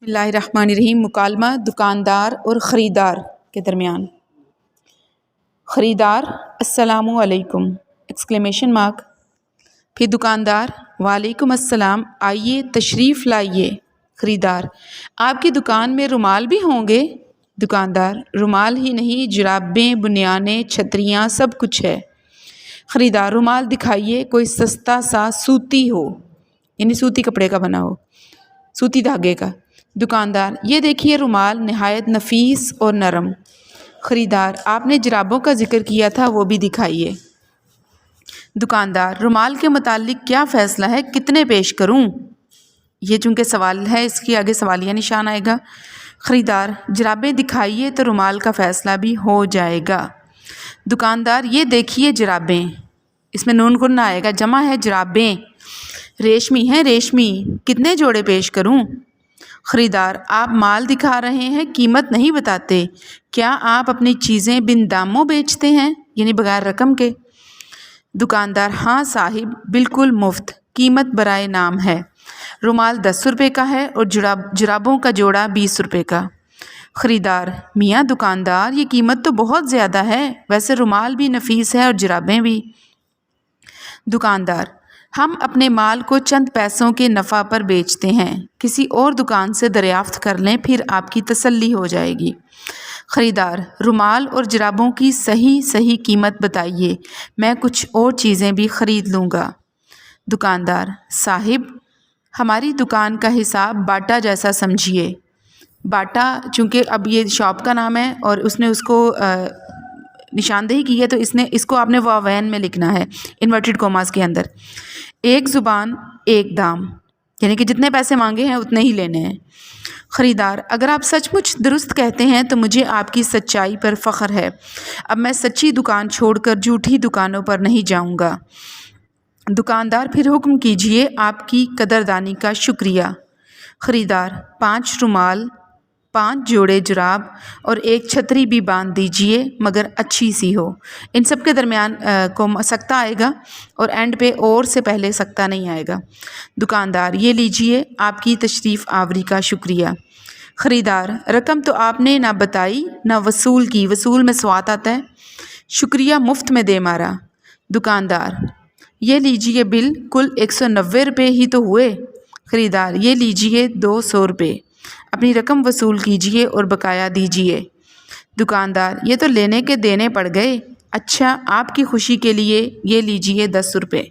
بسم اللہ الرحمن الرحیم۔ مکالمہ دکاندار اور خریدار کے درمیان۔ خریدار: السلام علیکم! Exclamation mark. پھر دکاندار: وعلیکم السلام، آئیے تشریف لائیے۔ خریدار: آپ کی دکان میں رومال بھی ہوں گے؟ دکاندار: رومال ہی نہیں، جرابیں، بنیانیں، چھتریاں، سب کچھ ہے۔ خریدار: رومال دکھائیے، کوئی سستا سا سوتی ہو، یعنی سوتی کپڑے کا بنا ہو، سوتی دھاگے کا۔ دکاندار: یہ دیکھیے رومال، نہایت نفیس اور نرم۔ خریدار: آپ نے جرابوں کا ذکر کیا تھا، وہ بھی دکھائیے۔ دکاندار: رومال کے متعلق کیا فیصلہ ہے، کتنے پیش کروں؟ یہ چونکہ سوال ہے، اس کے آگے سوالیہ نشان آئے گا۔ خریدار: جرابیں دکھائیے تو رومال کا فیصلہ بھی ہو جائے گا۔ دکاندار: یہ دیکھیے جرابیں، اس میں نون گننا آئے گا، جمع ہے جرابیں، ریشمی ہیں ریشمی، کتنے جوڑے پیش کروں؟ خریدار: آپ مال دکھا رہے ہیں، قیمت نہیں بتاتے، کیا آپ اپنی چیزیں بن داموں بیچتے ہیں، یعنی بغیر رقم کے؟ دکاندار: ہاں صاحب، بالکل مفت، قیمت برائے نام ہے۔ رومال 10 روپے کا ہے اور جرابوں کا جوڑا 20 روپے کا۔ خریدار: میاں دکاندار، یہ قیمت تو بہت زیادہ ہے، ویسے رومال بھی نفیس ہے اور جرابیں بھی۔ دکاندار: ہم اپنے مال کو چند پیسوں کے نفع پر بیچتے ہیں، کسی اور دکان سے دریافت کر لیں، پھر آپ کی تسلی ہو جائے گی۔ خریدار: رومال اور جرابوں کی صحیح قیمت بتائیے، میں کچھ اور چیزیں بھی خرید لوں گا۔ دکاندار: صاحب، ہماری دکان کا حساب باٹا جیسا سمجھیے۔ باٹا چونکہ اب یہ شاپ کا نام ہے اور اس نے اس کو نشاندہی کی ہے، تو اس کو آپ نے واوین میں لکھنا ہے، انورٹڈ کوماز کے اندر۔ ایک زبان ایک دام، یعنی کہ جتنے پیسے مانگے ہیں اتنے ہی لینے ہیں۔ خریدار: اگر آپ سچ مچ درست کہتے ہیں تو مجھے آپ کی سچائی پر فخر ہے، اب میں سچی دکان چھوڑ کر جھوٹی دکانوں پر نہیں جاؤں گا۔ دکاندار: پھر حکم کیجیے، آپ کی قدردانی کا شکریہ۔ خریدار: 5 رومال، 5 جوڑے جراب اور ایک چھتری بھی باندھ دیجیے، مگر اچھی سی ہو۔ ان سب کے درمیان سکتہ آئے گا اور اینڈ پہ اور سے پہلے سکتہ نہیں آئے گا۔ دکاندار: یہ لیجیے، آپ کی تشریف آوری کا شکریہ۔ خریدار: رقم تو آپ نے نہ بتائی نہ وصول کی، وصول میں سوات آتا ہے، شکریہ مفت میں دے مارا۔ دکاندار: یہ لیجیے بل، کل 190 روپے ہی تو ہوئے۔ خریدار: یہ لیجیے 200 روپے، اپنی رقم وصول کیجیے اور بقایا دیجیے۔ دکاندار: یہ تو لینے کے دینے پڑ گئے۔ اچھا، آپ کی خوشی کے لیے یہ لیجیے 10 روپے۔